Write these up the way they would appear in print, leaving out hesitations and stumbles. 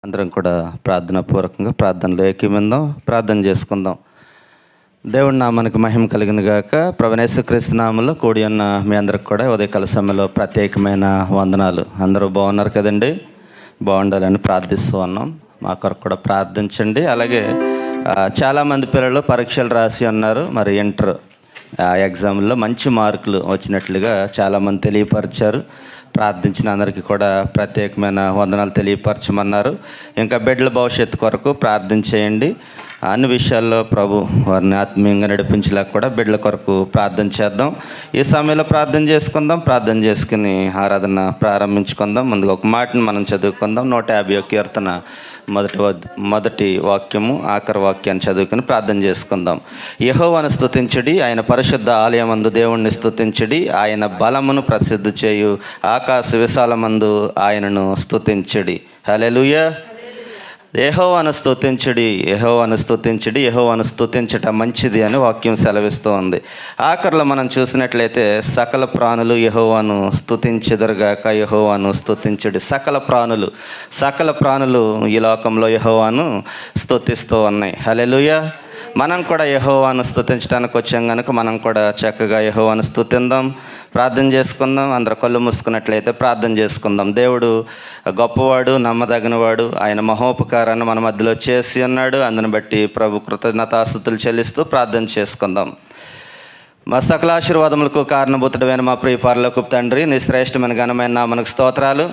అందరం కూడా ప్రార్థనాపూర్వకంగా ప్రార్థనలో ఏకీవిందాం, ప్రార్థన చేసుకుందాం. దేవుడి నామానికి మహిమ కలిగిన గాక. ప్రభువైన యేసుక్రీస్తు నామములో కూడి ఉన్న మీ అందరికి కూడా ఉదయకాల సమయంలో ప్రత్యేకమైన వందనాలు. అందరూ బాగున్నారు కదండి? బాగుండాలని ప్రార్థిస్తూ ఉన్నాం. మా కొరకు కూడా ప్రార్థించండి. అలాగే చాలామంది పిల్లలు పరీక్షలు రాసి ఉన్నారు. మరి ఇంటర్ ఎగ్జామ్లో మంచి మార్కులు వచ్చినట్లుగా చాలామంది తెలియపరిచారు. ప్రార్థించిన అందరికీ కూడా ప్రత్యేకమైన వందనాలు తెలియపరచమన్నారు. ఇంకా బిడ్డల భవిష్యత్తు కొరకు ప్రార్థించేయండి. అన్ని విషయాల్లో ప్రభు వారిని ఆత్మీయంగా నడిపించలేక కూడా బిడ్డల కొరకు ప్రార్థన చేద్దాం. ఈ సమయంలో ప్రార్థన చేసుకుందాం. ప్రార్థన చేసుకుని ఆరాధన ప్రారంభించుకుందాం. ముందుగా ఒక మాటను మనం చదువుకుందాం. 150 కీర్తన మొదటి వాక్యము ఆఖరి వాక్యాన్ని చదువుకుని ప్రార్థన చేసుకుందాం. యెహోవాను స్తుతించుడి, ఆయన పరిశుద్ధ ఆలయమందు దేవుణ్ణి స్తుతించుడి, ఆయన బలమును ప్రసిద్ధి చేయు ఆకాశ విశాలమందు ఆయనను స్తుతించుడి. హల్లెలూయా. యెహోవాను స్తుతించుడి, యెహోవాను స్తుతించుడి, యెహోవాను స్తుతించటం మంచిది అని వాక్యం సెలవిస్తూ ఉంది. ఆఖరిలో మనం చూసినట్లయితే సకల ప్రాణులు యెహోవాను స్తుతించెదరుగాక, యెహోవాను స్తుతించుడి. సకల ప్రాణులు ఈ లోకంలో యెహోవాను స్తుతిస్తూ ఉన్నాయి. హల్లెలూయా. మనం కూడా యెహోవాను స్తుతించడానికి వచ్చాం కనుక మనం కూడా చక్కగా యెహోవాను స్తుతిందాం, ప్రార్థన చేసుకుందాం. అందరు కళ్ళు మూసుకున్నట్లయితే ప్రార్థన చేసుకుందాం. దేవుడు గొప్పవాడు, నమ్మదగినవాడు. ఆయన మహోపకారాన్ని మన మధ్యలో చేసి ఉన్నాడు. అందుని బట్టి ప్రభు కృతజ్ఞతాస్తుతులు చెల్లిస్తూ ప్రార్థన చేసుకుందాం. మా సకల ఆశీర్వాదములకు కారణభూతుడమైన మా ప్రియ పరలోకపు తండ్రి, నీ శ్రేష్టమైన ఘనమైన నామమునకు స్తోత్రాలు.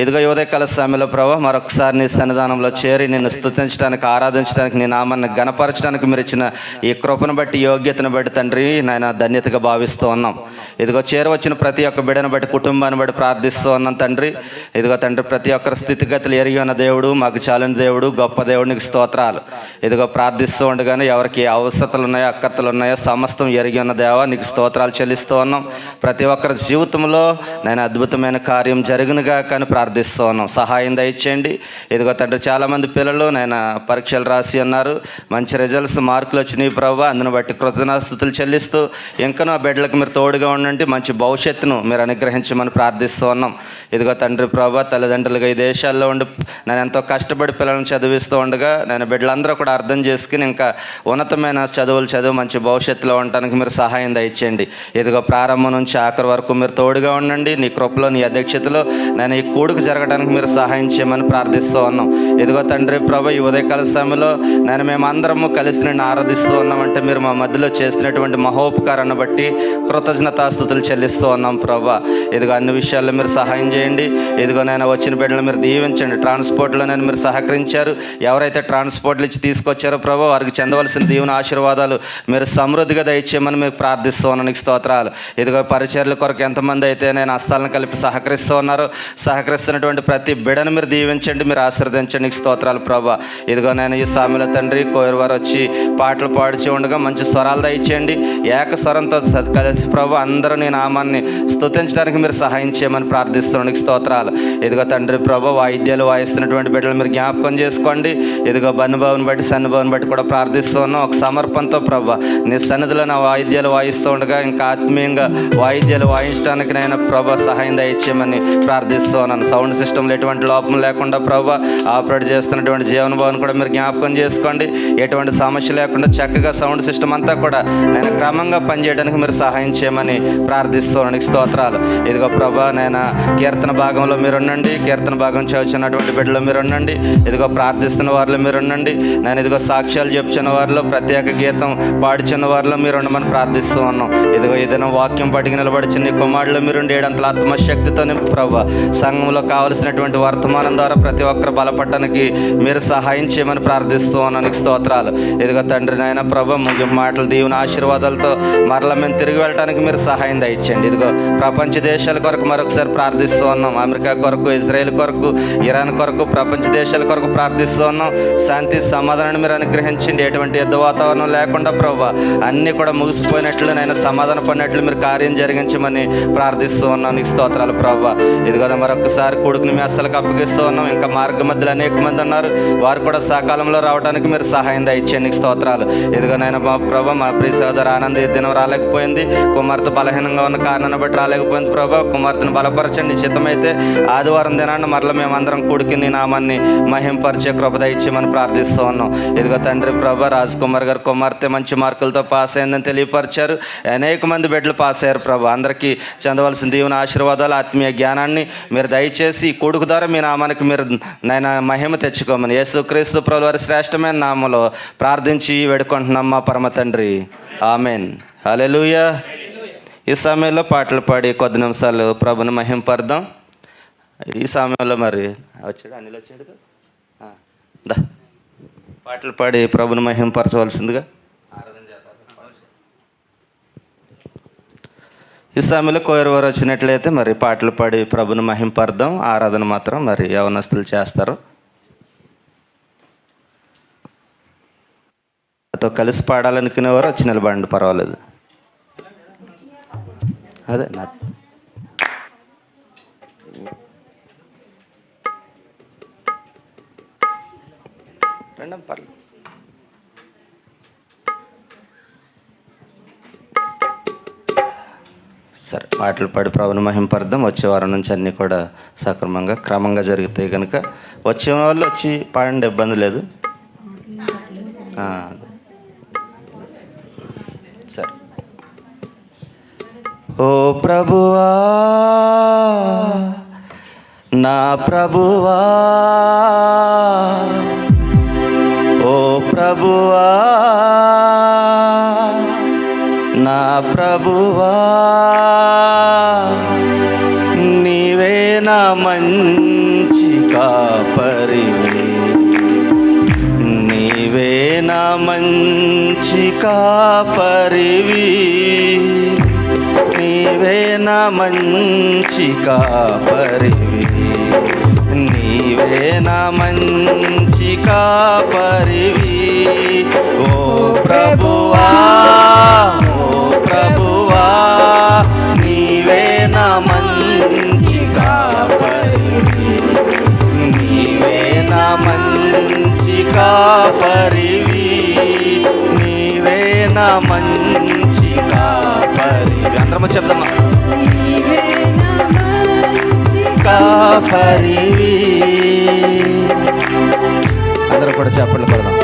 ఇదిగో ఉదయకాల సమయంలో ప్రభు మరొకసారి నీ సన్నిధానంలో చేరి నిన్ను స్తుతించడానికి, ఆరాధించడానికి, నీ నామాన్ని గణపరచడానికి మీరు ఇచ్చిన ఈ కృపను బట్టి, యోగ్యతను బట్టి తండ్రి నాయన ధన్యతగా భావిస్తూ ఉన్నాం. ఇదిగో చేరవచ్చిన ప్రతి ఒక్క బిడ్డను బట్టి, కుటుంబాన్ని బట్టి ప్రార్థిస్తూ ఉన్నాం తండ్రి. ఇదిగో తండ్రి ప్రతి ఒక్కరి స్థితిగతులు ఎరిగి ఉన్న దేవుడు, మాకు చాలని దేవుడు, గొప్ప దేవుడు, నీకు స్తోత్రాలు. ఇదిగో ప్రార్థిస్తూ ఉండగానే ఎవరికి అవసరతలు ఉన్నాయో, అక్కర్తలు ఉన్నాయో సమస్తం ఎరిగి ఉన్న దేవా నీకు స్తోత్రాలు చెల్లిస్తూ ఉన్నాం. ప్రతి ఒక్కరి జీవితంలో నేను అద్భుతమైన కార్యం జరిగినగా కానీ ప్రార్థిస్తూ ఉన్నాం. సహాయం దయచేయండి. ఇదిగో తండ్రి చాలామంది పిల్లలు నేను పరీక్షలు రాసి ఉన్నారు, మంచి రిజల్ట్స్, మార్కులు వచ్చినాయి ప్రభావ. అందును బట్టి కృతజ్ఞతాస్తుతులు చెల్లిస్తూ ఇంకా నా బిడ్డలకు మీరు తోడుగా ఉండండి, మంచి భవిష్యత్తును మీరు అనుగ్రహించమని ప్రార్థిస్తూ ఉన్నాం. ఇదిగో తండ్రి ప్రభావ తల్లిదండ్రులుగా ఈ దేశాల్లో ఉండి నేను ఎంతో కష్టపడి పిల్లలను చదివిస్తూ ఉండగా నేను బిడ్డలందరూ కూడా అర్థం చేసుకుని ఇంకా ఉన్నతమైన చదువులు చదివి మంచి భవిష్యత్తులో ఉండటానికి మీరు సహాయం దయచేయండి. ఇదిగో ప్రారంభం నుంచి ఆఖరి వరకు మీరు తోడుగా ఉండండి. నీ కృపలో, నీ అధ్యక్షతలో నేను ఈ కూడుకు జరగడానికి మీరు సహాయం చేయమని ప్రార్థిస్తూ ఉన్నాం. ఇదిగో తండ్రి ప్రభు ఈ ఉదయకాల సమయంలో నేను మేమందరము కలిసి నిన్ను ఆరాధిస్తూ ఉన్నామంటే మీరు మా మధ్యలో చేసినటువంటి మహోపకారాన్ని బట్టి కృతజ్ఞతాస్తుతులు చెల్లిస్తూ ఉన్నాం ప్రభా. ఇదిగో అన్ని విషయాల్లో మీరు సహాయం చేయండి. ఇదిగో నేను వచ్చిన బిడ్డలు మీరు దీవించండి. ట్రాన్స్పోర్ట్లో నేను మీరు సహకరించారు. ఎవరైతే ట్రాన్స్పోర్ట్లు ఇచ్చి తీసుకొచ్చారో ప్రభు వారికి చెందవలసిన దీవెన ఆశీర్వాదాలు మీరు సమృద్ధిగా దయచేయమని మీరు ప్రార్థిస్తూ ఉన్నాను. నీకు స్తోత్రాలు. ఇదిగో పరిచర్ల కొరకు ఎంతమంది అయితే నేను హస్తాలను కలిపి సహకరిస్తూ ఉన్నారో, సహకరిస్తున్నటువంటి ప్రతి బిడను మీరు దీవించండి, మీరు ఆశీర్వదించండి. నీకు స్తోత్రాలు ప్రభా. ఇదిగో నేను ఈ సామెల తండ్రి కోయరు వారు వచ్చి పాటలు పాడుచు ఉండగా మంచి స్వరాలు దయచేయండి. ఏక స్వరంతో కలిసి ప్రభు అందరూ నీ నామాన్ని స్తుతించడానికి మీరు సహాయం చేయమని ప్రార్థిస్తున్నాను. నీకు స్తోత్రాలు. ఇదిగో తండ్రి ప్రభు వాయిద్యాలు వాయిస్తున్నటువంటి బిడ్డలు మీరు జ్ఞాపకం చేసుకోండి. ఇదిగో బన్నుబాబుని బట్టి, సన్నుబాబుని బట్టి కూడా ప్రార్థిస్తూ ఉన్నాం. ఒక సమర్పణతో ప్రభా నీ సన్నిధిలో నా వాయిద్యాలు వాయిస్తూ ఉండగా ఇంకా ఆత్మీయంగా వాయిద్యాలు వాయించడానికి నేను ప్రభా సహాయం దయచేయమని ప్రార్థిస్తూ ఉన్నాను. సౌండ్ సిస్టంలో ఎటువంటి లోపం లేకుండా ప్రభా ఆపరేట్ చేస్తున్నటువంటి జీవన భవన్ కూడా మీరు జ్ఞాపకం చేసుకోండి. ఎటువంటి సమస్య లేకుండా చక్కగా సౌండ్ సిస్టమ్ అంతా కూడా నేను క్రమంగా పనిచేయడానికి మీరు సహాయం చేయమని ప్రార్థిస్తున్నాను. స్తోత్రాలు. ఇదిగో ప్రభా నేను కీర్తన భాగంలో మీరు ఉండండి. కీర్తన భాగం చదువుతున్నటువంటి బిడ్డలో మీరు ఉండండి. ఇదిగో ప్రార్థిస్తున్న వారిలో మీరు ఉండండి. నేను ఇదిగో సాక్ష్యాలు చెప్పుచున్న వారిలో, ప్రత్యేక గీతం పాడుచున్న వారిలో మీరు ఉండమని ప్రార్థిస్తూ ఉన్నాం. ఇదిగో ఏదైనా వాక్యం పట్టుకు నిలబడిచిన నీ కుమారులో మీరు ఉండి ఏడంతల ఆత్మశక్తితో ప్రభా సంఘంలో కావలసినటువంటి వర్తమానం ద్వారా ప్రతి ఒక్కరు బలపడటానికి మీరు సహాయం చేయమని ప్రార్థిస్తూ ఉన్నాను. స్తోత్రాలు. ఇదిగో తండ్రి నాయన ప్రభు ముగింపు మాటలు దీవెన ఆశీర్వాదాలతో మరలా మేము తిరిగి వెళ్ళడానికి మీరు సహాయం దయచేయండి. ఇదిగో ప్రపంచ దేశాల కొరకు మరొకసారి ప్రార్థిస్తూ ఉన్నాం. అమెరికా కొరకు, ఇజ్రాయెల్ కొరకు, ఇరాన్ కొరకు, ప్రపంచ దేశాల కొరకు ప్రార్థిస్తూ ఉన్నాం. శాంతి సమాధానాన్ని మీరు అనుగ్రహించండి. ఎటువంటి యుద్ధ వాతావరణం లేకుండా ప్రభు అన్నీ కూడా ముగిసిపోయినట్లు నేను సమాధాన పడినట్లు మీరు కార్యం జరిగించమని ప్రార్థిస్తూ ఉన్నాను. నీకు స్తోత్రాలు ప్రభు. ఇదిగో మరొకసారి వారి కొడుకుని మీ అస్సలకు అప్పగిస్తూ ఉన్నాం. ఇంకా మార్గ మధ్యలో అనేక మంది ఉన్నారు, వారు కూడా సకాలంలో రావడానికి మీరు సహాయం దయచేయండి. నీకు స్తోత్రాలు. ఇదిగోనైనా మా ప్రభా, మా ప్రియ సోదరు ఆనంద్ ఈ దినం రాలేకపోయింది, కుమార్తె బలహీనంగా ఉన్న కారణాన్ని బట్టి రాలేకపోయింది. ప్రభా, కుమార్తెను బలపరచండి. చిత్తమైతే ఆదివారం దినాన్ని మరల మేమందరం కూడికి నీ నామాన్ని మహింపరిచే కృప దయచేయమని ప్రార్థిస్తూ ఉన్నాం. ఇదిగో తండ్రి ప్రభా, రాజ్ కుమార్ గారు కుమార్తె మంచి మార్కులతో పాస్ అయిందని తెలియపరిచారు. అనేక మంది బిడ్డలు పాస్ అయ్యారు. ప్రభా, అందరికీ చెందవలసిన దీవెన ఆశీర్వాదాలు ఆత్మీయ జ్ఞానాన్ని మీరు దయచేసి ఈ కొడుకు ద్వారా మీ నామానికి మీరు నాయన మహిమ తెచ్చుకోమని యేసుక్రీస్తు ప్రభువు వారి శ్రేష్టమైన నామములో ప్రార్థించి వేడుకుంటున్నాం మా పరమ తండ్రి. ఆమెన్. హల్లెలూయా. ఈ సమయంలో పాటలు పాడి కొద్ది నిమిషాలు ప్రభుని మహింపర్దాం. ఈ సమయంలో మరి వచ్చాడు, అనిల్ వచ్చాడు దా, పాటలు పాడి ప్రభుని మహింపరచవలసిందిగా ఈ సమయంలో కోయరు వారు వచ్చినట్లయితే మరి పాటలు పాడి ప్రభుని మహింపర్దాం. ఆరాధన మాత్రం మరి యవనస్తులు చేస్తారు. నాతో కలిసి పాడాలనుకునేవారు వచ్చి నిలబడండి, పర్వాలేదు. అదే నా రెండం పర్లేదు. సరే, పాటలు పాడి ప్రభుని మహింపర్దాం. వచ్చే వారం నుంచి అన్నీ కూడా సక్రమంగా క్రమంగా జరుగుతాయి కనుక వచ్చే వాళ్ళు వచ్చి పాడండి, ఇబ్బంది లేదు. సరే. ఓ ప్రభువా, నా ప్రభువా, ఓ ప్రభువా, నా ప్రభువా, నీవే నా మంచి కాపరివి, నీవే నా మంచి కాపరివి, నీవే నా మంచి కాపరివి, నీవే నా మంచి కాపరివి. ఓ ప్రభువా, ఓ ప్రభువా, నీవే నా మంచి కాపరివి, నీవే నా మంచి కాపరివి, నీవే నా మంచి కాపరివి. అందరము చెప్దామా? కాపరివి. అందరూ కూడా చప్పట్లు కొడదాం.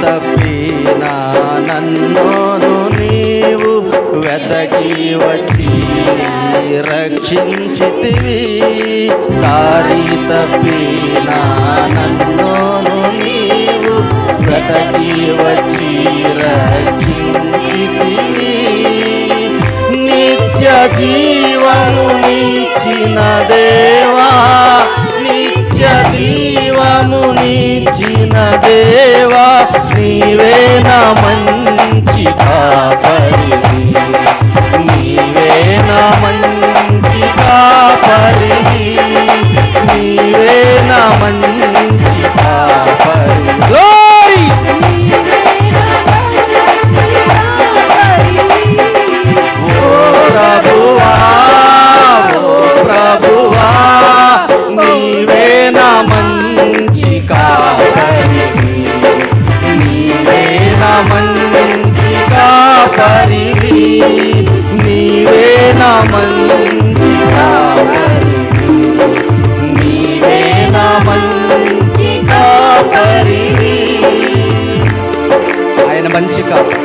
తప్పినా నన్ను నీవు వెతకి వచ్చి రక్షించితివి, దారి తప్పినా నన్ను నీవు వెతకి వచ్చి రక్షించితివి, నిత్య జీవమునిచ్చిన దేవా, నిత్య జీవమునిచ్చిన దేవా, నీవే నా మంచి కాపరివి, నీవే నా మంచి కాపరివి, నీవే నా మంచి కాపరివి. ఓ ప్రభువా, ఓ ప్రభువా, నీవే నా మంచి కాపరివి, నీవే నా మంచి కాపరివి, నీవే నా మంచి కాపరివి, నీవే నా మంచి కాపరివి. ఆయన మంచి కాపరి,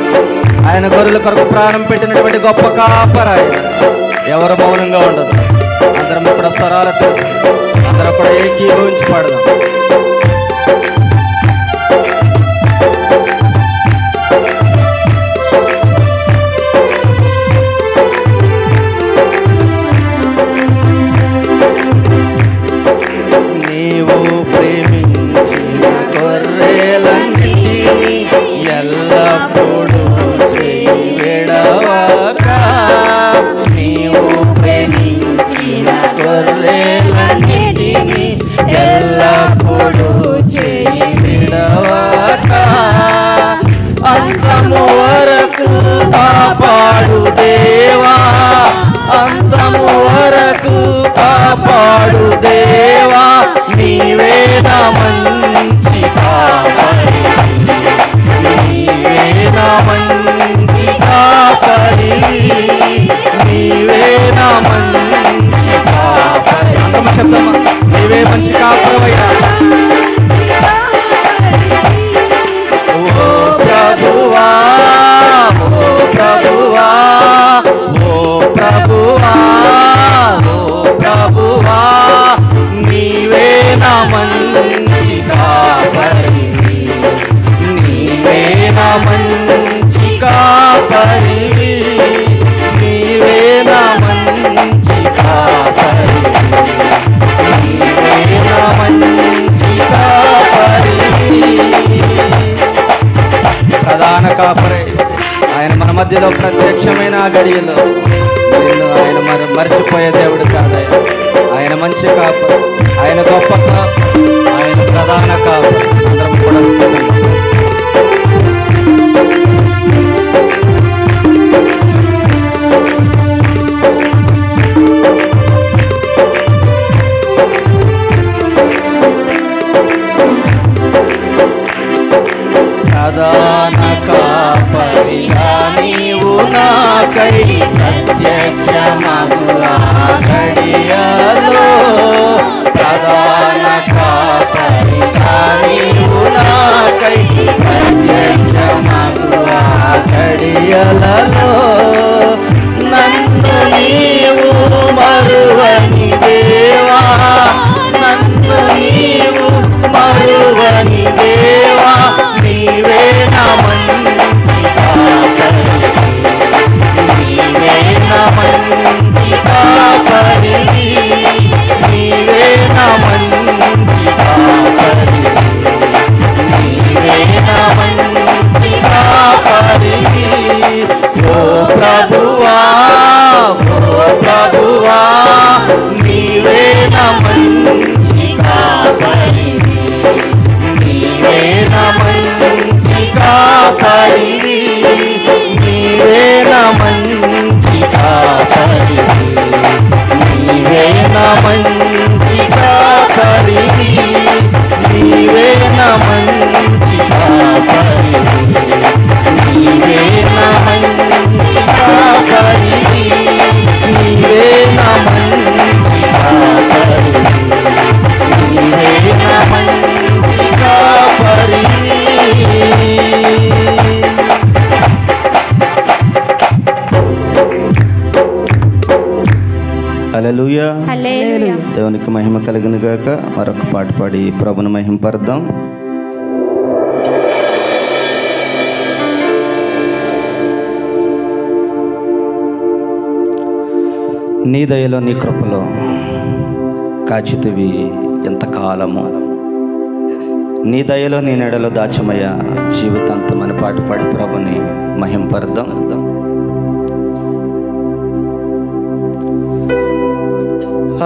ఆయన గొర్రెల కొరకు ప్రాణం పెట్టినటువంటి గొప్ప కాపరాయన. ఎవరు మౌనంగా ఉండదు. అందరం కూడా స్వరాలు తెలుసు, అందరం కూడా ఏకీభవించి పాడదాం. గొర్రెలన్నిటిని ఎల్లప్పుడూ చేయి విడవక అంతము వరకు కాపాడు దేవా, అంతము వరకు కాపాడు దేవా, నీవే నా మంచి కాపరి, నీవే నా మంచి కాపరి, నీవే నా మంచి కాపరి. అంతమ శబ్దమా, నీవే మంచి కాపరవయ్యా. ఓ ప్రభువా, ఓ ప్రభువా, ఓ ప్రభువా, ఓ ప్రభువా, నీవే నా మంచి కాపరి, నీవే నా మంచి కాపరి, నీవే నా మంచి కాపరి, నీవే నా మంచి కాపరి. ప్రధాన కాపరి ఆయన మన మధ్యలో ప్రత్యక్షమైన గడియలో ఆయన మర్చిపోయే దేవుడు కాదు. ఆయన మంచి కాపరి, ఆయన గొప్ప కాపరి, ఆయన ప్రధాన కాపరి. అందరం కూడా ప్రధాన కాపరిగా నీవు నాకై ప్రత్యక్షమగు ఆ గడియలో, ప్రధాన కాపరిగా నీవు నాకై ప్రత్యక్షమగు ఆ గడియలలో, నన్ను నీవు మరువని దేవా, నన్ను నీవు మరువని దేవా, నీవే నా మంచి కాపరి, నీవే నా మంచి కాపరి, నీవే నా మంచి కాపరి, నీవే నా మంచి కాపరి. ఓ ప్రభువా, ఓ ప్రభువా, నీవే నా మంచి కాపరి, నీవే నా మంచి కాపరి, నీవే నా మంచి కాపరి, నీవే నా మంచి కాపరి, నీవే నా మంచి కాపరి, నీవే నా మంచి కాపరి, నీవే నా మంచి కాపరి, నీవే నా మంచి కాపరి. హల్లెలూయా, హల్లెలూయా. దేవునికి మహిమ కలిగిన గాక. మరొక పాట పాడి ప్రభుని మహిమపడదాం. నీ దయలో నీ కృపలో కాచితివి ఎంతకాలము, నీ దయలో నీ నెడలో దాచమయ్య జీవితాంతం అని పాట పాడి ప్రభుని మహిమపడదాం.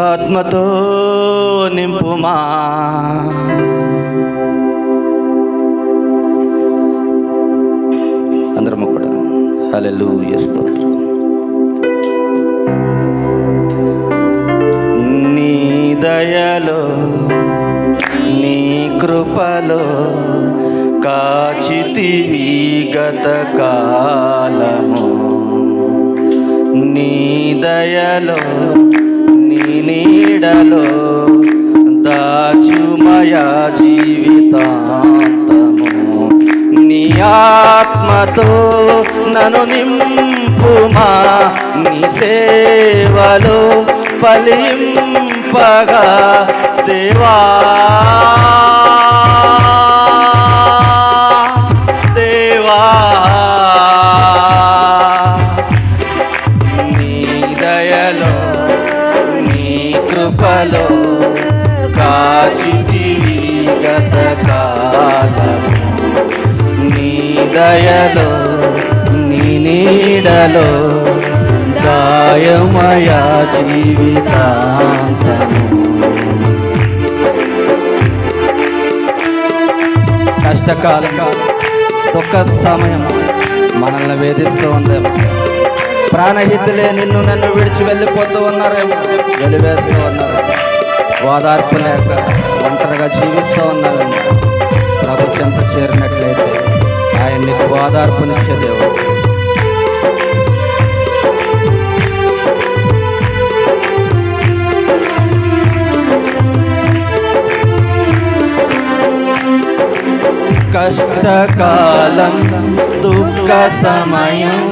ఆత్మతో నింపుమా, అందరము కూడా హల్లెలూయా స్తోత్రం. నీ దయలో నీ కృపలో కాచితివి గత కాలము, నీ దయలో నీ నీడలో దాచుమయా జీవితాంతము, నీ ఆత్మతో నన్ను నింపుమా, నీ సేవలో ఫలింపగా దేవా, దేవా, నీ దయలో నీ కృపలో కాచితివి గత కాలము, నీ దయలో నీ నీడలో గాయమయ జీవితాంతము. కష్టకాలం, దుఃఖ సమయం మనల్ని వేధిస్తూ ఉందేమో. ప్రాణహితులే నిన్ను నన్ను విడిచి వెళ్ళిపోతూ ఉన్నారేమో, వెలివేస్తూ ఉన్నారు. ఓదార్పు లేక ఒంటరిగా జీవిస్తూ ఉన్నావేమో. ప్రభు చెంత చేరినట్లయితే ఆయన నీకు ఓదార్పునిచ్చే దేవుడు. కష్టకాలం, దుఃఖ సమయం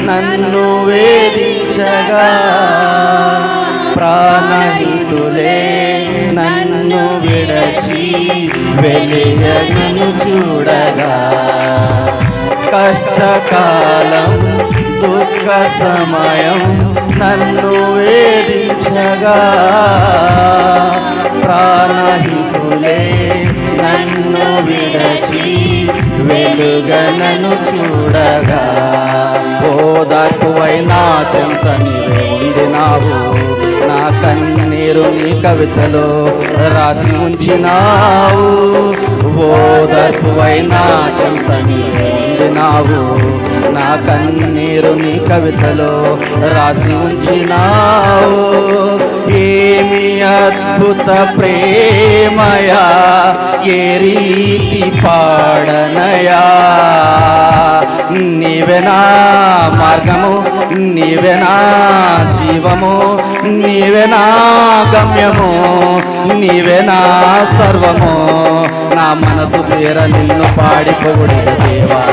నన్ను వేధించగా, ప్రాణహితులే నన్ను విడచి వెలియను చూడగా. కష్టకాలం, దుఃఖ సమయం నన్ను వేధించగా, ప్రాణహితులే నన్ను విడచి వెలుగనను చూడగా. ఓదార్పువై నా చెంత నీవే ఉండినావు, నా కన్నీరు నీ కవితలో రాసి ఉంచినావు. ఓదార్పువై నా చెంత నీవే ఉండినావు, నా కన్నీరు నీ కవితలో రాసి ఉంచినావు. ఏమి అద్భుత ప్రేమయా, ఏ రీతి పాడనయా. నీవే నా మార్గము, నీవే నా జీవము, నీవే నా గమ్యము, నీవే నా సర్వము. నా మనసు తీర నిన్ను పాడి పొగిడెను దేవా.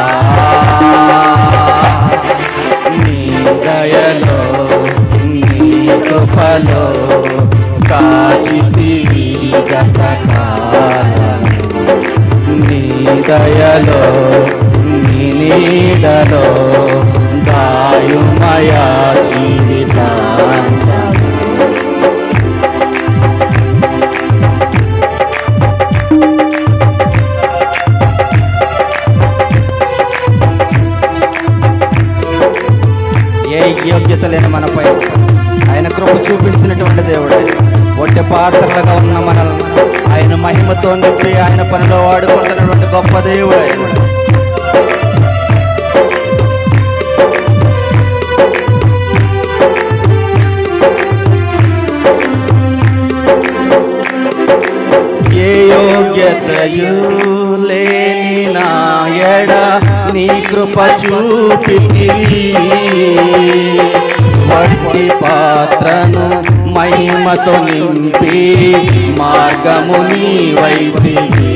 నీ దయలో నీ కృపలో కాచితివి గతకాలం. నీ దయలో నీ నీడలో దాయుమయా జీవితాంతం. ఏ యోగ్యత లేని మనపై ఆయన కృప చూపించినటువంటి దేవుడే. ఒట్టి పాత్రలుగా ఉన్న మనల్ని ఆయన మహిమతో నింపి ఆయన పనిలో వాడుకుంటున్నటువంటి గొప్ప దేవుడు ఆయన. ఏ యోగ్యతయు లేని నా ఎడ నీ కృప చూపితివి, వట్టి పాత్రను మహిమతో నింపి మార్గము నీవైతివి.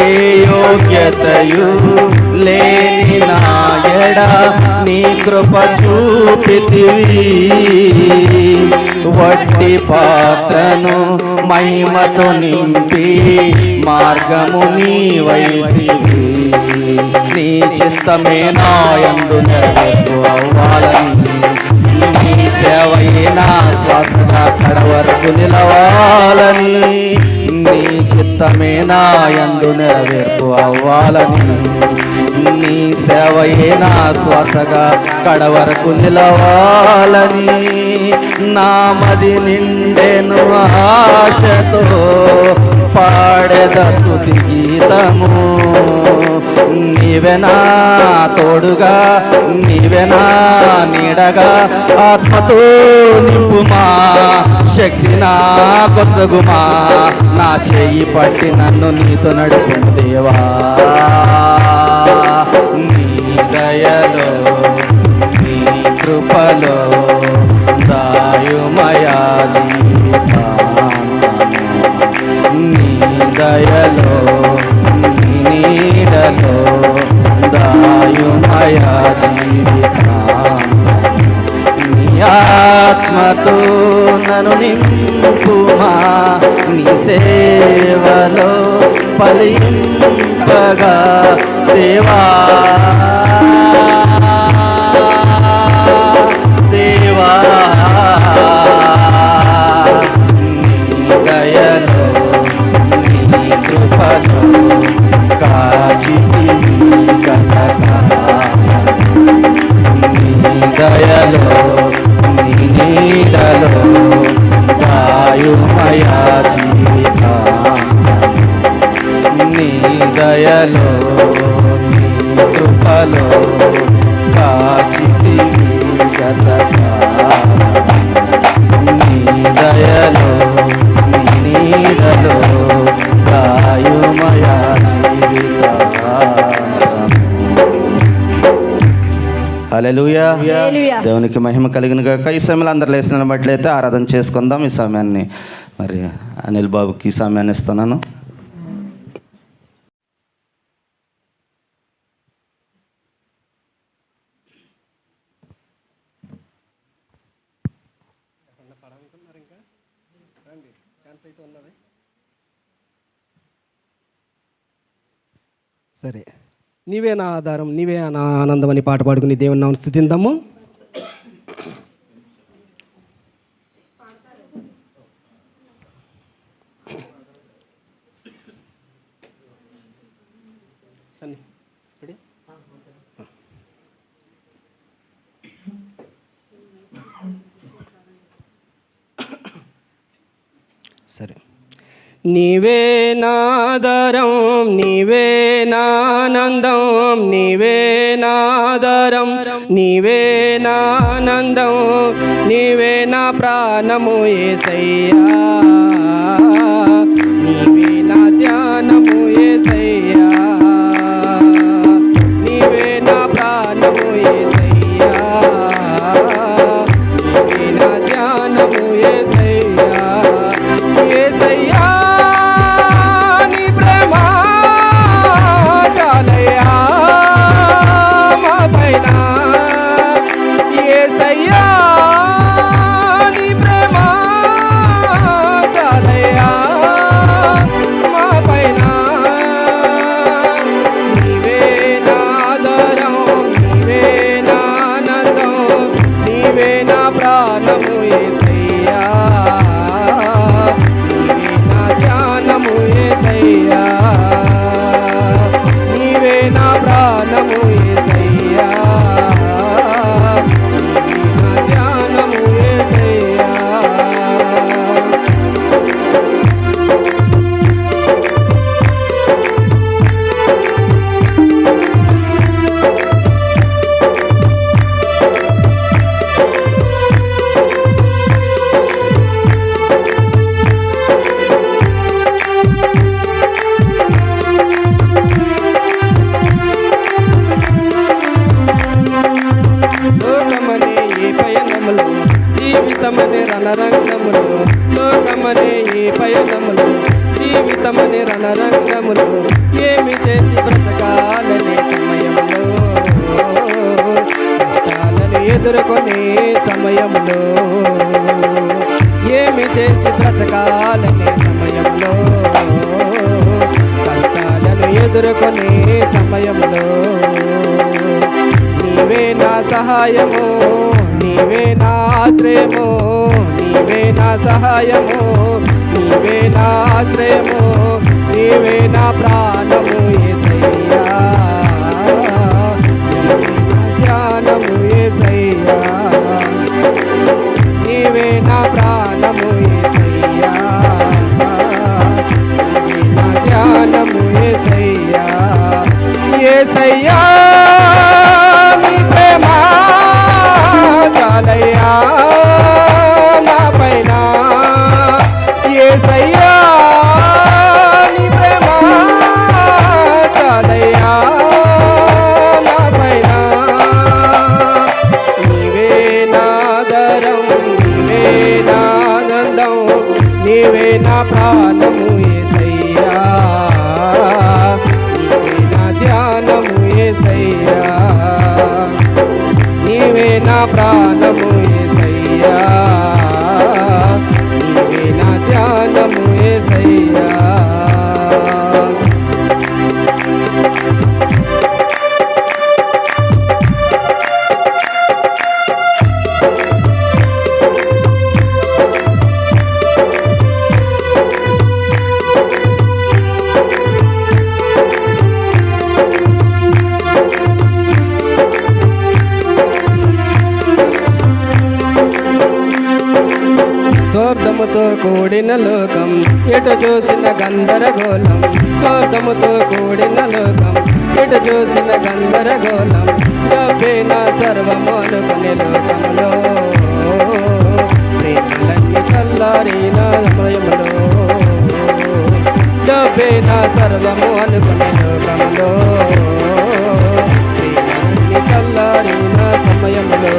ఏ యోగ్యతయు లేని నా ఎడ నీ కృప చూపితివి, వట్టి పాత్రను మహిమతో నింపి మార్గము నీవైతివి. నీ చిత్తమే నా యందు నెరవేర్పు అవ్వాలని, నీ సేవయే నా శ్వాసగా కడ వరకు నిలవాలని. నీ చిత్తమే నా యందు నెరవేర్పు అవ్వాలని, నీ సేవయే నా శ్వాసగా కడ వరకు నిలవాలని. నామది నిండెను ఆశతో పాడెద స్తుతి గీతము. నీవే నా తోడుగా, నీవే నా నీడగా, ఆత్మతో నింపుమా, శక్తి నా కొసగుమా. నా చేయి పట్టి నన్ను నీతో నడుపు దేవా. నీ దయలో నీ కృపలో దాయుమయా జీవితాంతము. నీ దయలో నీ నీడలో దాయుమయా జీవితాంతము. నీ ఆత్మతో నన్ను నింపుమా, నీ సేవలో ఫలింపగా దేవా. దేవా నీ దయలో నీ కృపలో కాచితివి గతకాలం. నీ దయలో నీ నీడలో దాయుమయా జీవితాంతం. నీ దయలో నీ కృపలో కాచితివి గతకాలం. నీ దయలో నీ నీడలో కాయుమయా జీవితకాలం. హల్లెలూయా. దేవునికి మహిమ కలిగిన గాక. ఈ సమయంలో అందరు లేచిన బట్లయితే ఆరాధన చేసుకుందాం. ఈ సమయాన్ని మరి అనిల్ బాబుకి ఈ సమయాన్ని ఇస్తున్నాను. సరే, నీవే నా ఆధారం, నీవే నా ఆనందం అని పాట పాడుకుని దేవుని నామమున స్తుతిందాము. సరే. నీవే నాదరం, నీవే నానందం, నీవే నాదరం, నీవే నానందం, నీవే నా ప్రాణము యేసయ్యా, నీవే నా ధ్యానము యేసయ్యా, నీవే నా ప్రాణము యేసయ్యా, నీవే నా ధ్యానము యేసయ్యా, యేసయ్యా నీ ప్రేమ చాలయ్యా మా పైన, యేసయ్యా నీ ప్రేమ చాలయ్యా మా పైన, నీవే నా ఆధారం, నీవే నా ఆనందం, నీవే నా ప్రాణము యేసయ్యా, యేసయ్యా, నీవే నా ప్రాణము యేసయ్యా, నీవే నా ధ్యానము యేసయ్యా. లోకమనే ఈ పయనములు, జీవితమనే రణరంగములు, లోకమనే ఈ పయనములు, జీవితమనే రణరంగములు, ఏమి చేసి బ్రతకాలనే సమయంలో, కష్టాలను ఎదుర్కొనే సమయంలో, ఏమి చేసి బ్రతకాలనే సమయంలో, కష్టాలను ఎదుర్కొనే సమయంలో, నీవే నా సహాయము, నీవే నా ఆశ్రయము, నీవే నా సహాయము, నీవే నా ఆశ్రయము, నీవే నా ప్రాణము యేసయ్యా, నీవే నా ధ్యానము యేసయ్యా, నీవే నా ప్రాణము యేసయ్యా, నీవే నా ధ్యానము యేసయ్యా, యేసయ్యా నీ ప్రేమ చాలయ్యా మా పైన, యేసయ్యా నీ ప్రేమ చాలయ్యా మా పైన, నీవే నా ఆధారం, నీవే నా ఆనందం, నీవే నా ప్రాణము యేసయ్యా, నీవే నా ధ్యానము యేసయ్యా, నీవే నా ప్రాణము యేసయ్యా, నీవే నా ధ్యానము యేసయ్యా. స్వార్థముతో కూడిన లోకం, ఎటు చూసిన గందరగోళం. స్వార్థముతో కూడిన లోకం, ఎటు చూసిన గందరగోళం. డబ్బే నా సర్వము అనుకునే లోకములో ప్రేమలన్నీ చల్లారిన సమయములో. డబ్బే నా సర్వము అనుకునే లోకములో ప్రేమలన్నీ చల్లారిన సమయములో.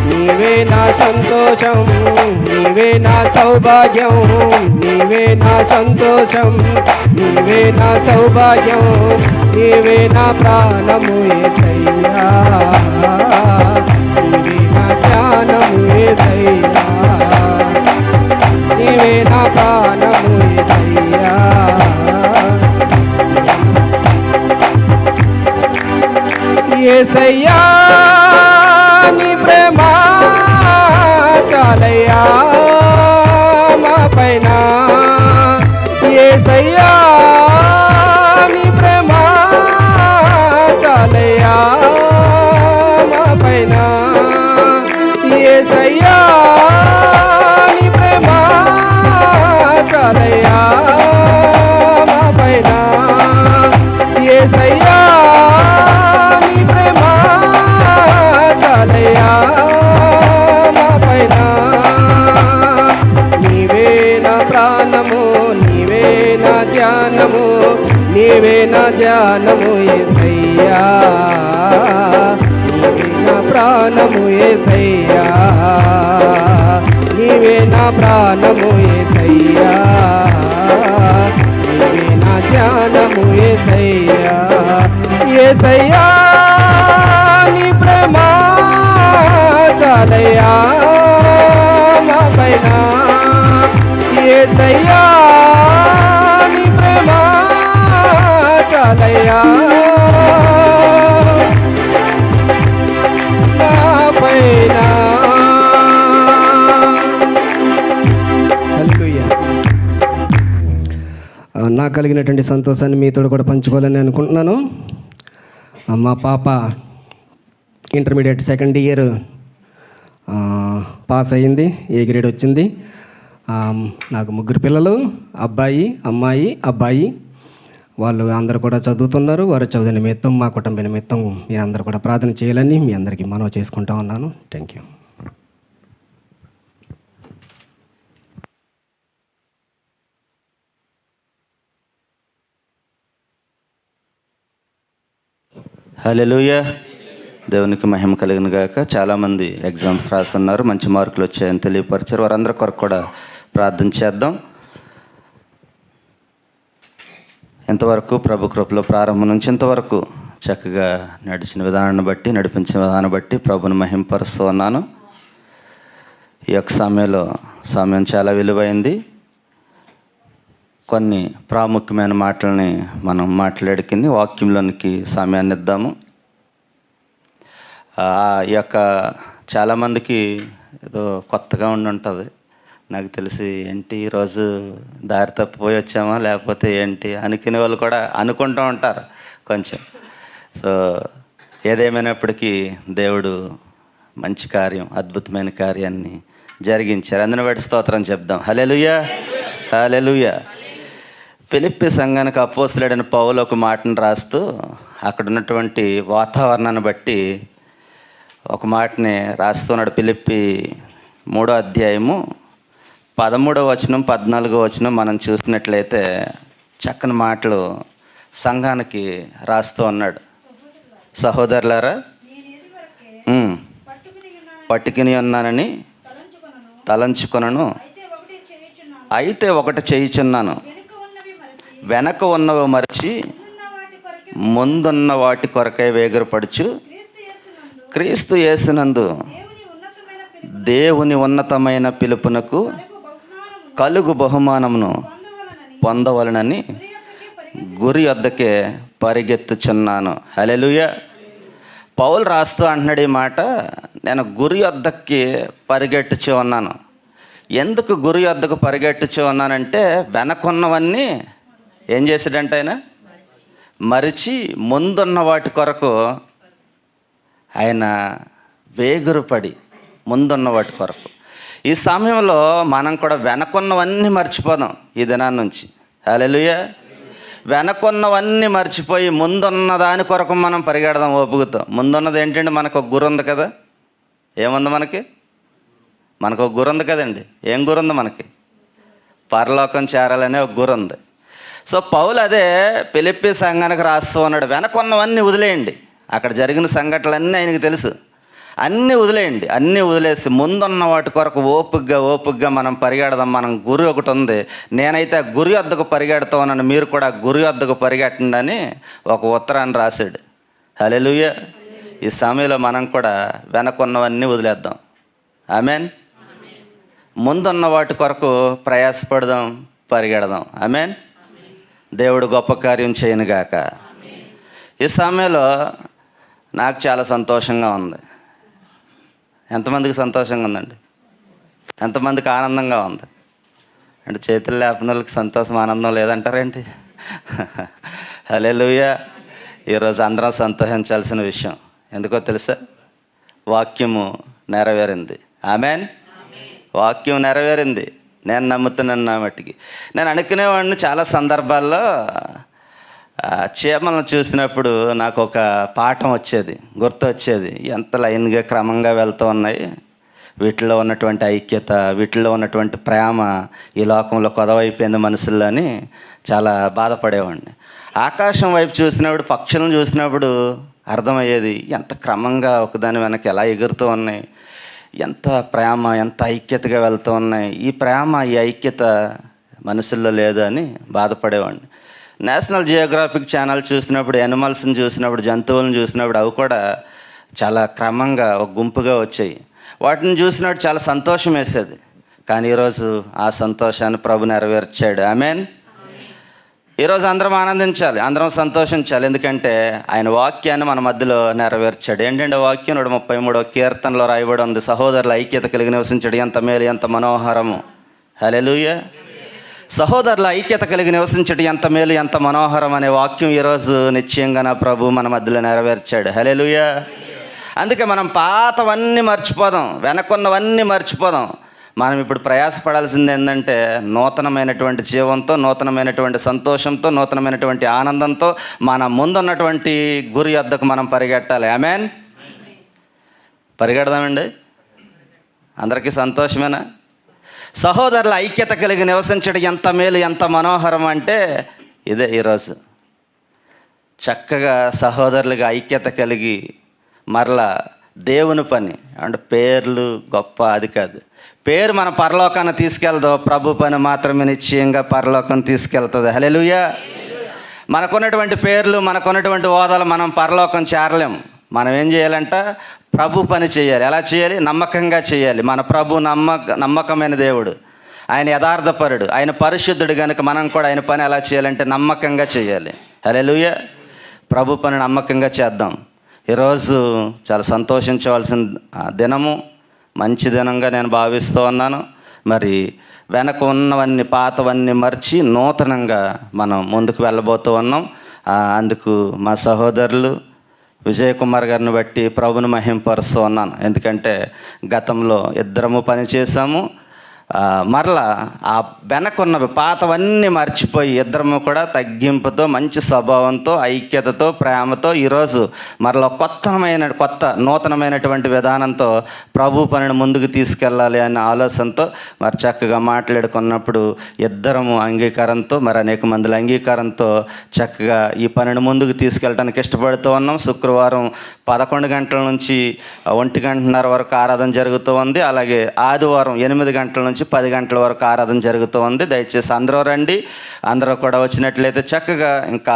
నీవే నా సంతోషం, నీవే నా సౌభాగ్యం, నీవే నా సంతోషం, నీవే నా సౌభాగ్యం, నీవే నా ప్రాణము యేసయ్యా, నీవే నా జ్ఞానము యేసయ్యా, నీవే నా ప్రాణము యేసయ్యా. యేసయ్యా నీ ప్రేమ చాలయ్యా మా పైన. యేసయ్యా నీ ప్రేమ చాలయ్యా మా పైన. యేసయ్యా నీ ప్రేమ చాలయ్యా మా పైన. యేసయ్యా నీ ప్రేమ చాలయ్యా మా పైన. నీవే నా ప్రాణము, నీవే నా ధ్యానము, నీవే నా ధ్యానము యేసయ్యా, నీవే నా ప్రాణము యేసయ్యా, నీవే నా ప్రాణము యేసయ్యా, నీవే నా ధ్యానము యేసయ్యా. యేసయ్యా నీ ప్రేమ చాలయ్యా మా పైన. యేసయ్యా నీ ప్రేమ చాలయ్యా మా పైన. హల్లెలూయా. నాకు కలిగినటువంటి సంతోషాన్ని మీతో కూడా పంచుకోవాలని అనుకుంటున్నాను. మా పాప ఇంటర్మీడియట్ సెకండ్ ఇయర్ పాస్ అయ్యింది, ఏ గ్రేడ్ వచ్చింది. నాకు 3 పిల్లలు, అబ్బాయి, అమ్మాయి, అబ్బాయి. వాళ్ళు అందరూ కూడా చదువుతున్నారు. వారు చదువు నిమిత్తం, మా కుటుంబ నిమిత్తం మీరందరూ కూడా ప్రార్థన చేయాలని మీ అందరికీ మనవి చేసుకుంటా ఉన్నాను. Thank you. హల్లెలూయా. దేవునికి మహిమ కలిగిన గాక. చాలామంది ఎగ్జామ్స్ రాస్తున్నారు, మంచి మార్కులు వచ్చాయని తెలియపరిచారు. వారందరి కొరకు కూడా ప్రార్థన చేద్దాం. ఇంతవరకు ప్రభు కృపలో ప్రారంభం నుంచి ఇంతవరకు చక్కగా నడిచిన విధానాన్ని బట్టి, నడిపించిన విధానాన్ని బట్టి ప్రభుని మహింపరుస్తూ ఉన్నాను. ఈ యొక్క సమయం చాలా విలువైంది. కొన్ని ప్రాముఖ్యమైన మాటలని మనం మాట్లాడుకుని వాక్యంలోనికి సమయాన్ని ఇద్దాము. ఈ యొక్క చాలామందికి ఏదో కొత్తగా ఉంటుంది. నాకు తెలిసి ఏంటి ఈరోజు దారి తప్పిపోయి వచ్చామా లేకపోతే ఏంటి అనుకునే వాళ్ళు కూడా అనుకుంటూ ఉంటారు కొంచెం. సో ఏదేమైనప్పటికీ దేవుడు మంచి కార్యం, అద్భుతమైన కార్యాన్ని జరిగించారు. అందుని బట్టి స్తోత్రం చెప్దాం. హల్లెలూయా, హల్లెలూయా. ఫిలిప్పీ సంఘానికి అపోస్తలుడైన పౌలు ఒక మాటను రాస్తూ అక్కడ ఉన్నటువంటి వాతావరణాన్ని బట్టి ఒక మాటని రాస్తున్నాడు. ఫిలిప్పీ 3వ అధ్యాయము 13వ వచనం 14వ వచనం మనం చూసినట్లయితే చక్కని మాటలు సంఘానికి రాస్తూ ఉన్నాడు. సహోదరులారా, పట్టుకుని ఉన్నానని తలంచుకొనను, అయితే ఒకటి చేయుచున్నాను, వెనక ఉన్నవి మరచి ముందున్న వాటి కొరకై వేగిరపడుచు క్రీస్తు యేసునందు దేవుని ఉన్నతమైన పిలుపునకు కలుగు బహుమానమును పొందవలనని గురి వద్దకే పరిగెత్తుచున్నాను. హల్లెలూయా. పౌలు రాస్తూ అంటున్నాడు ఈ మాట, నేను గురి వద్దకి పరిగెట్టుచు ఉన్నాను. ఎందుకు గురి వద్దకు పరిగెట్టుచు ఉన్నానంటే వెనకున్నవన్నీ ఏం చేశాడంటే ఆయన మరిచి ముందున్న వాటి కొరకు ఆయన వేగురుపడి ముందున్న వాటి కొరకు. ఈ సమయంలో మనం కూడా వెనకున్నవన్నీ మర్చిపోదాం ఈ దినాన్ని నుంచి. హల్లెలూయా. వెనకున్నవన్నీ మర్చిపోయి ముందున్న దాని కొరకు మనం పరిగెడదాం ఓపుగుతాం. ముందున్నది ఏంటంటే మనకు ఒక గురి ఉంది కదా. ఏముంది మనకు ఒక గురి ఉంది కదండి. ఏం గురి ఉంది మనకి? పరలోకం చేరాలనే ఒక గురి ఉంది. సో పౌలు అదే ఫిలిప్పీ సంఘానికి రాస్తూ ఉన్నాడు, వెనకున్నవన్నీ వదిలేయండి. అక్కడ జరిగిన సంఘటనలన్నీ ఆయనకి తెలుసు. అన్నీ వదిలేయండి, అన్నీ వదిలేసి ముందున్న వాటి కొరకు ఓపికగా మనం పరిగెడదాం. మనం గురి ఒకటి ఉంది. నేనైతే ఆ గురి వద్దకు పరిగెడతా ఉన్నాను, మీరు కూడా ఆ గురి వద్దకు పరిగెట్టండి అని ఒక ఉత్తరాన్ని రాశాడు. హల్లెలూయా. ఈ సమయంలో మనం కూడా వెనకున్నవన్నీ వదిలేద్దాం. ఆమేన్. ముందున్న వాటి కొరకు ప్రయాసపడదాం, పరిగెడదాం. ఆమేన్. దేవుడు గొప్ప కార్యం చేయనుగాక. ఈ సమయంలో నాకు చాలా సంతోషంగా ఉంది. ఎంతమందికి సంతోషంగా ఉందండి? ఎంతమందికి ఆనందంగా ఉంది? అంటే చేతులు లేపని వాళ్ళకి సంతోషం ఆనందం లేదంటారేంటి? హల్లెలూయా. ఈరోజు అందరం సంతోషించాల్సిన విషయం ఎందుకో తెలుసా? వాక్యము నెరవేరింది. ఆమేన్. వాక్యం నెరవేరింది. నేను నమ్ముతున్నాను నా మట్టికి. నేను అనుకునేవాడిని చాలా సందర్భాల్లో చీమలను చూసినప్పుడు నాకు ఒక పాఠం వచ్చేది, గుర్తు వచ్చేది. ఎంత లైన్గా క్రమంగా వెళ్తూ ఉన్నాయి, వీటిలో ఉన్నటువంటి ఐక్యత, వీటిలో ఉన్నటువంటి ప్రేమ ఈ లోకంలో కొదవైపోయింది మనుషుల్లో అని చాలా బాధపడేవాడిని. ఆకాశం వైపు చూసినప్పుడు, పక్షులను చూసినప్పుడు అర్థమయ్యేది ఎంత క్రమంగా ఒకదాని వెనక ఎలా ఎగురుతూ ఉన్నాయి, ఎంత ప్రేమ, ఎంత ఐక్యతగా వెళ్తూ ఉన్నాయి. ఈ ప్రేమ, ఈ ఐక్యత మనుషుల్లో లేదు అని బాధపడేవాడిని. నేషనల్ జియోగ్రాఫిక్ ఛానల్ చూసినప్పుడు, యానిమల్స్ని చూసినప్పుడు, జంతువులను చూసినప్పుడు అవి కూడా చాలా క్రమంగా ఒక గుంపుగా వచ్చాయి. వాటిని చూసినప్పుడు చాలా సంతోషం వేసేది. కానీ ఈరోజు ఆ సంతోషాన్ని ప్రభు నెరవేర్చాడు. ఆమేన్. ఈరోజు అందరం ఆనందించాలి, అందరం సంతోషించాలి. ఎందుకంటే ఆయన వాక్యాన్ని మన మధ్యలో నెరవేర్చాడు. ఏంటంటే వాక్యం 133వ కీర్తనలో రాయబడి ఉంది, సహోదరుల ఐక్యత కలిగి నివసించడు ఎంత మేలు ఎంత మనోహరము. హల్లెలూయా. సహోదరుల ఐక్యత కలిగి నివసించడం ఎంత మేలు ఎంత మనోహరం అనే వాక్యం ఈరోజు నిశ్చయంగా నా ప్రభు మన మధ్యలో నెరవేర్చాడు. హల్లెలూయా. అందుకే మనం పాతవన్నీ మర్చిపోదాం, వెనకున్నవన్నీ మర్చిపోదాం. మనం ఇప్పుడు ప్రయాసపడాల్సింది ఏంటంటే నూతనమైనటువంటి జీవంతో, నూతనమైనటువంటి సంతోషంతో, నూతనమైనటువంటి ఆనందంతో మన ముందున్నటువంటి గురి వద్దకు మనం పరిగెట్టాలి. ఆమేన్. పరిగెడదామండి. అందరికీ సంతోషమేనా? సహోదరుల ఐక్యత కలిగి నివసించడం ఎంత మేలు ఎంత మనోహరం అంటే ఇదే. ఈరోజు చక్కగా సహోదరులుగా ఐక్యత కలిగి మరలా దేవుని పని అంటే పేర్లు గొప్ప అది కాదు. పేరు మన పరలోకాన్ని తీసుకెళ్దో, ప్రభు పని మాత్రమే నిశ్చయంగా పరలోకం తీసుకెళ్తుంది. హల్లెలూయా. మనకున్నటువంటి పేర్లు, మనకున్నటువంటి హోదాలు మనం పరలోకం చేరలేము. మనం ఏం చేయాలంట? ప్రభు పని చేయాలి. ఎలా చేయాలి? నమ్మకంగా చేయాలి. మన ప్రభు నమ్మకమైన దేవుడు, ఆయన యథార్థపరుడు, ఆయన పరిశుద్ధుడు కనుక మనం కూడా ఆయన పని ఎలా చేయాలంటే నమ్మకంగా చేయాలి. హల్లెలూయా. ప్రభు పని నమ్మకంగా చేద్దాం. ఈరోజు చాలా సంతోషించవలసిన దినము, మంచి దినంగా నేను భావిస్తూ ఉన్నాను. మరి వెనక ఉన్నవన్నీ, పాతవన్నీ మర్చి నూతనంగా మనం ముందుకు వెళ్ళబోతూ ఉన్నాం. అందుకు మా సహోదరులు విజయ్ కుమార్ గారిని బట్టి ప్రభుని మహింపరుస్తూ ఉన్నాను. ఎందుకంటే గతంలో ఇద్దరము పని చేశాము. మరలా ఆ వెనకున్నవి పాతవన్నీ మర్చిపోయి ఇద్దరము కూడా తగ్గింపుతో, మంచి స్వభావంతో, ఐక్యతతో, ప్రేమతో ఈరోజు మరలా కొత్త నూతనమైనటువంటి విధానంతో ప్రభు పనిని ముందుకు తీసుకెళ్ళాలి అనే ఆలోచనతో మరి చక్కగా మాట్లాడుకున్నప్పుడు ఇద్దరము అంగీకారంతో, మరి అనేక మందిల అంగీకారంతో చక్కగా ఈ పనిని ముందుకు తీసుకెళ్ళడానికి ఇష్టపడుతూ ఉన్నాం. శుక్రవారం 11 గంటల నుంచి 1:30 వరకు ఆరాధన జరుగుతూ ఉంది. అలాగే ఆదివారం 8 గంటల నుంచి 10 గంటల వరకు ఆరాధన జరుగుతూ ఉంది. దయచేసి అందరూ రండి. అందరూ కూడా వచ్చినట్లయితే చక్కగా ఇంకా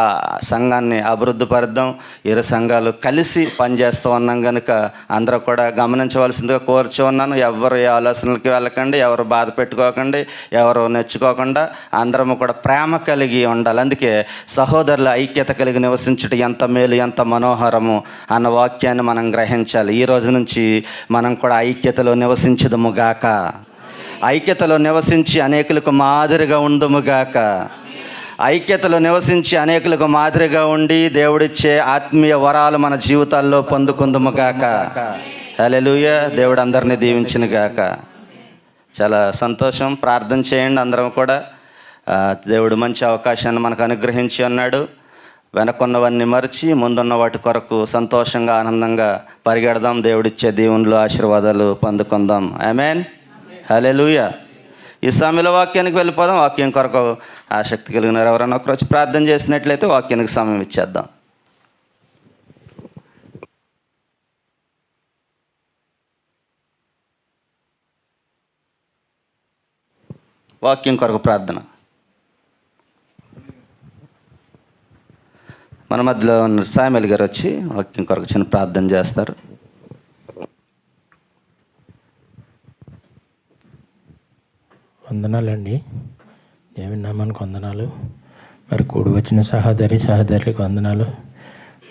సంఘాన్ని అభివృద్ధి పరుద్దాం. ఇరు సంఘాలు కలిసి పనిచేస్తూ ఉన్నాం కనుక అందరూ కూడా గమనించవలసిందిగా కోరుచూ ఉన్నాను. ఎవరు ఏ ఆలోచనలకి వెళ్ళకండి, ఎవరు బాధ పెట్టుకోకండి, ఎవరు నెచ్చుకోకుండా అందరము కూడా ప్రేమ కలిగి ఉండాలి. అందుకే సహోదరుల ఐక్యత కలిగి నివసించడం ఎంత మేలు ఎంత మనోహరము అన్న వాక్యాన్ని మనం గ్రహించాలి. ఈ రోజు నుంచి మనం కూడా ఐక్యతలో నివసించదుముగాక, ఐక్యతలో నివసించి అనేకులకు మాదిరిగా ఉండుముగాక, ఐక్యతలో నివసించి అనేకులకు మాదిరిగా ఉండి దేవుడిచ్చే ఆత్మీయ వరాలు మన జీవితాల్లో పొందుకుందుముగాక. హల్లెలూయా. దేవుడు అందరినీ దీవించునుగాక. చాలా సంతోషం. ప్రార్థన చేయండి అందరం కూడా. దేవుడు మంచి అవకాశాన్ని మనకు అనుగ్రహించి ఉన్నాడు. వెనకున్నవన్నీ మరిచి ముందున్న వాటి కొరకు సంతోషంగా ఆనందంగా పరిగెడదాం. దేవుడిచ్చే దీవెనలు ఆశీర్వాదాలు పొందుకుందాం. ఆమేన్. హల్లెలూయా. ఈ సమయంలో వాక్యానికి వెళ్ళిపోదాం. వాక్యం కొరకు ఆసక్తి కలిగినారు ఎవరైనా ఒకరు వచ్చి ప్రార్థన చేసినట్లయితే వాక్యానికి సమయం ఇచ్చేద్దాం. వాక్యం కొరకు ప్రార్థన. మన మధ్యలో ఉన్న సామెల్ గారు వచ్చి వాక్యం కొరకు చిన్న ప్రార్థన చేస్తారు. వందనాలండి. దేవుని నామానికి వందనాలు. మరి కూడి వచ్చిన సహోదరులకు వందనాలు.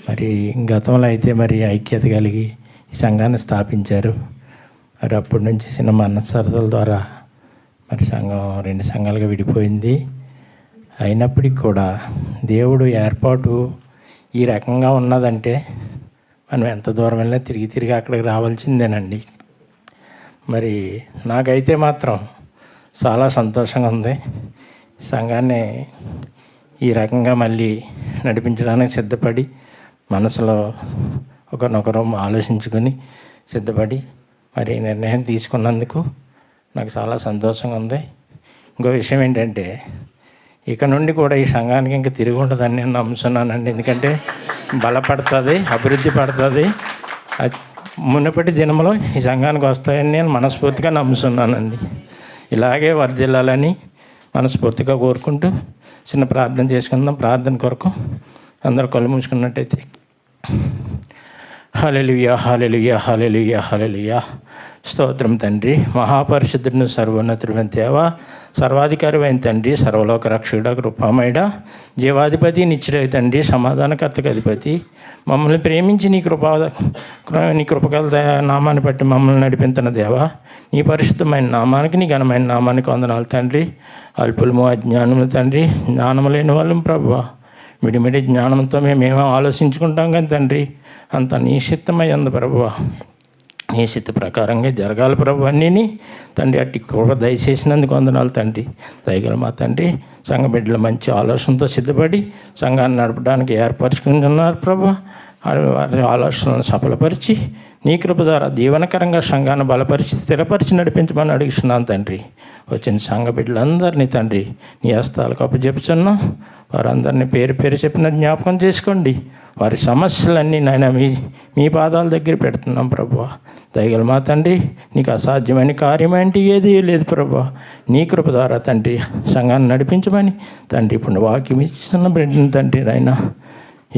మరి గతంలో అయితే మరి ఐక్యత కలిగి ఈ సంఘాన్ని స్థాపించారు. మరి అప్పటి నుంచి చిన్న మనస్పర్ధల ద్వారా మరి సంఘం 2 సంఘాలుగా విడిపోయింది. అయినప్పటికీ కూడా దేవుడు ఏర్పాటు ఈ రకంగా ఉన్నదంటే మనం ఎంత దూరం వెళ్ళినా తిరిగి అక్కడికి రావాల్సిందేనండి. మరి నాకైతే మాత్రం చాలా సంతోషంగా ఉంది. సంఘాన్ని ఈ రకంగా మళ్ళీ నడిపించడానికి సిద్ధపడి మనసులో ఒకరినొకరు ఆలోచించుకొని సిద్ధపడి మరి నిర్ణయం తీసుకున్నందుకు నాకు చాలా సంతోషంగా ఉంది. ఇంకో విషయం ఏంటంటే ఇక నుండి కూడా ఈ సంఘానికి ఇంకా తిరిగి ఉండదని నేను నమ్ముతున్నానండి. ఎందుకంటే బలపడుతుంది, అభివృద్ధి పడుతుంది. మునుపటి దినంలో ఈ సంఘానికి వస్తాయని నేను మనస్ఫూర్తిగా నమ్ముతున్నానండి. ఇలాగే వర్ధిల్లాలని మనస్ఫూర్తిగా కోరుకుంటూ చిన్న ప్రార్థన చేసుకుందాం. ప్రార్థన కొరకు అందరూ కళ్ళు మూసుకున్నట్టయితే. హల్లెలూయా, హల్లెలూయా, హల్లెలూయా, హల్లెలూయా. స్తోత్రం తండ్రి, మహాపరిశుద్ధుడు, సర్వోన్నతుడైన దేవా, సర్వాధికారమైన తండ్రి, సర్వలోక రక్షకుడ, కృపామయుడ, జీవాధిపతి, నిత్యుడైన తండ్రి, సమాధానకర్తకు అధిపతి, మమ్మల్ని ప్రేమించి నీ కృపగల నామాన్ని బట్టి మమ్మల్ని నడిపించిన దేవా, నీ పరిశుద్ధమైన నామానికి, నీ ఘనమైన నామానికి వందనాలు తండ్రి. అల్పులము, అజ్ఞానము తండ్రి, జ్ఞానము లేని వాళ్ళం ప్రభువా. మిడిమిడి జ్ఞానంతో మేమేమో ఆలోచించుకుంటాం కానీ తండ్రి, అంత నీ చిత్తమై ఉంది ప్రభువా. నీ చిత్త ప్రకారంగా జరగాలి ప్రభు అన్నీని తండ్రి. అట్టి కృప దయచేసినందుకు వందనాలు తండ్రి. దయగల మా తండ్రి, సంఘ బిడ్డలు మంచి ఆలోచనతో సిద్ధపడి సంఘాన్ని నడపడానికి ఏర్పరచుకుంటున్నారు ప్రభు. వారి ఆలోచనలను సఫలపరిచి నీ కృప ద్వారా దీవనకరంగా సంఘాన్ని బలపరిచి స్థిరపరిచి నడిపించమని అడుగుతున్నాను తండ్రి. వచ్చిన సంఘ బిడ్డలందరినీ తండ్రి నీ హస్తాలకు అప్పచెప్పుచున్నాం. వారందరినీ పేరు పేరు చెప్పిన జ్ఞాపకం చేసుకోండి. వారి సమస్యలన్నీ నాయన మీ పాదాల దగ్గర పెడుతున్నాం ప్రభువా. దయగల మా తండ్రి, నీకు అసాధ్యమైన కార్యం అంటే ఏది లేదు ప్రభువా. నీ కృప ద్వారా తండ్రి సంఘాన్ని నడిపించమని తండ్రి ఇప్పుడు వాక్యం ఇస్తున్న బిడ్డను తండ్రి నాయన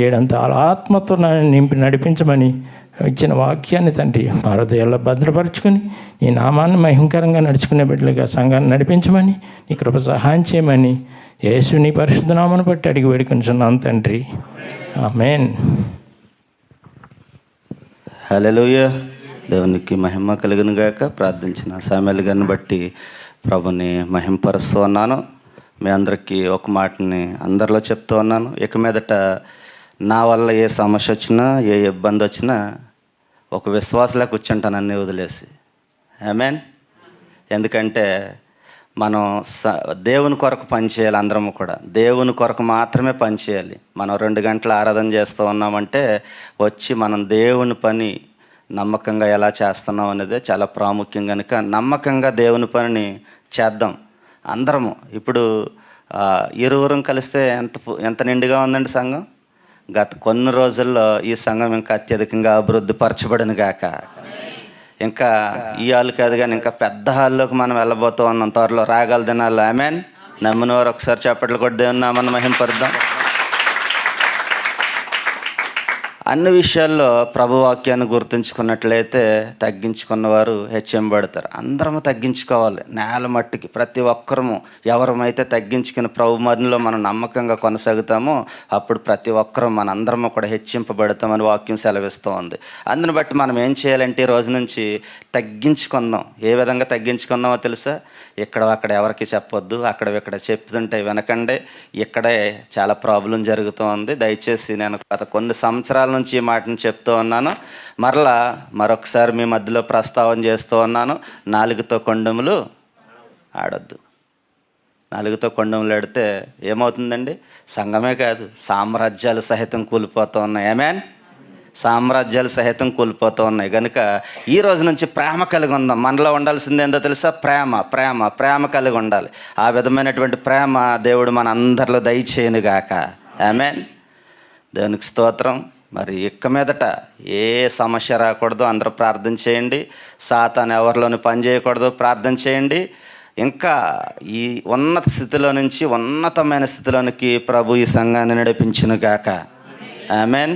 ఏడంత ఆత్మతో నింపి నడిపించమని ఇచ్చిన వాక్యాన్ని తండ్రి మా హృదయాల్లో భద్రపరుచుకొని నీ నామాన్ని మహిమకరంగా నడుచుకునే బిడ్డలుగా సంఘాన్ని నడిపించమని నీ కృప సహాయం చేయమని యేసు నీ పరిశుద్ధ నామాన్ని బట్టి అడిగి వేడుకొంచున్నాను తండ్రి. ఆమేన్. హల్లెలూయా. దేవునికి మహిమ కలుగును గాక. ప్రార్థించిన సామెల్ గారిని బట్టి ప్రభుని మహిమపరుస్తూ ఉన్నాను. మీ అందరికీ ఒక మాటని అందరిలో చెప్తూ ఉన్నాను. ఇక మీదట నా వల్ల ఏ సమస్య వచ్చినా, ఏ ఇబ్బంది వచ్చినా ఒక విశ్వాసలా కూర్చుంటాను అన్నీ వదిలేసి. ఆమేన్. ఎందుకంటే మనం దేవుని కొరకు పనిచేయాలి. అందరము కూడా దేవుని కొరకు మాత్రమే పనిచేయాలి. మనం 2 గంటలు ఆరాధన చేస్తూ ఉన్నామంటే వచ్చి మనం దేవుని పని నమ్మకంగా ఎలా చేస్తున్నాం అనేది చాలా ప్రాముఖ్యం. కనుక నమ్మకంగా దేవుని పనిని చేద్దాం అందరము. ఇప్పుడు ఇరువురం కలిస్తే ఎంత నిండుగా ఉందండి సంఘం. గత కొన్ని రోజుల్లో ఈ సంఘం ఇంకా అత్యధికంగా అభివృద్ధి పరచబడిన గాక. ఇంకా ఈ హాల్ కాదు కానీ ఇంకా పెద్ద హాల్లోకి మనం వెళ్ళబోతూ ఉన్నాం త్వరలో, రాగల దినాల్లో. ఆమేన్. నమ్మిన వారు ఒకసారి చప్పట్లు కొట్టి దేవుని నామాన్ని మహిమపరుద్దాం. అన్ని విషయాల్లో ప్రభువాక్యాన్ని గుర్తుంచుకున్నట్లయితే తగ్గించుకున్నవారు హెచ్చింపబడతారు. అందరము తగ్గించుకోవాలి. నేల మట్టికి ప్రతి ఒక్కరము ఎవరమైతే తగ్గించుకుని ప్రభు మధ్యలో మనం నమ్మకంగా కొనసాగుతామో అప్పుడు ప్రతి ఒక్కరూ మనందరము కూడా హెచ్చింపబడతామని వాక్యం సెలవిస్తూ ఉంది. అందుని బట్టి మనం ఏం చేయాలంటే ఈ రోజు నుంచి తగ్గించుకుందాం. ఏ విధంగా తగ్గించుకుందామో తెలుసా? అక్కడ ఎవరికి చెప్పొద్దు, ఇక్కడ చెప్తుంటే వినకండి. ఇక్కడే చాలా ప్రాబ్లం జరుగుతూ ఉంది. దయచేసి నేను గత కొన్ని సంవత్సరాల నుంచి ఈ మాటను చెప్తూ ఉన్నాను. మరొకసారి మీ మధ్యలో ప్రస్తావన చేస్తూ ఉన్నాను. 4 కొండములు ఆడొద్దు. నాలుగుతో కొండములాడితే ఏమవుతుందండి? సంఘమే కాదు, సామ్రాజ్యాలు సహితం కూలిపోతూ ఉన్నాయి. ఆమేన్. సామ్రాజ్యాలు సహితం కూలిపోతూ ఉన్నాయి. కనుక ఈ రోజు నుంచి ప్రేమ కలిగి ఉందాం. మనలో ఉండాల్సింది ఏందో తెలుసా? ప్రేమ. ప్రేమ ప్రేమ కలిగి ఉండాలి. ఆ విధమైనటువంటి ప్రేమ దేవుడు మన అందరిలో దయచేయనుగాక. ఆమేన్. దేవునికి స్తోత్రం. మరి ఇక్క మీదట ఏ సమస్య రాకూడదు, అందరూ ప్రార్థన చేయండి. సాతాను ఎవరిలోని పని చేయకూడదు, ప్రార్థన చేయండి. ఇంకా ఈ ఉన్నత స్థితిలో నుంచి ఉన్నతమైన స్థితిలోనికి ప్రభు ఈ సంఘాన్ని నడిపించునుగాక. ఆమేన్.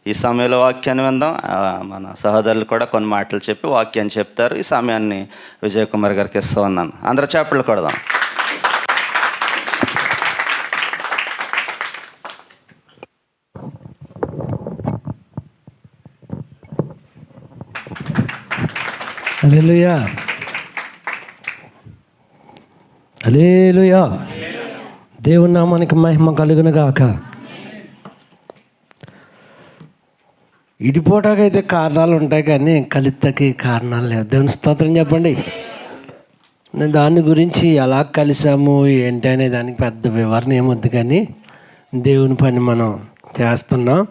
ఈ సమయంలో వాక్యాన్ని విందాం. మన సహోదరులు కూడా కొన్ని మాటలు చెప్పి వాక్యాన్ని చెప్తారు. ఈ సమయాన్ని విజయ్ కుమార్ గారికి ఇస్తూ ఉన్నాను. అందరూ చప్పట్లు కొడదాం. హల్లెలూయా, హల్లెలూయా. దేవుని నామానికి మహిమ కలుగును గాక. ఇడిపోటాకైతే కారణాలు ఉంటాయి కానీ కలిత్తకి కారణాలు లేవు. దేవుని స్తోత్రం చెప్పండి. నేను దాని గురించి ఎలా కలిసాము ఏంటి అనే దానికి పెద్ద వివరణ ఏమొద్దు, కానీ దేవుని పని మనం చేస్తున్నాం.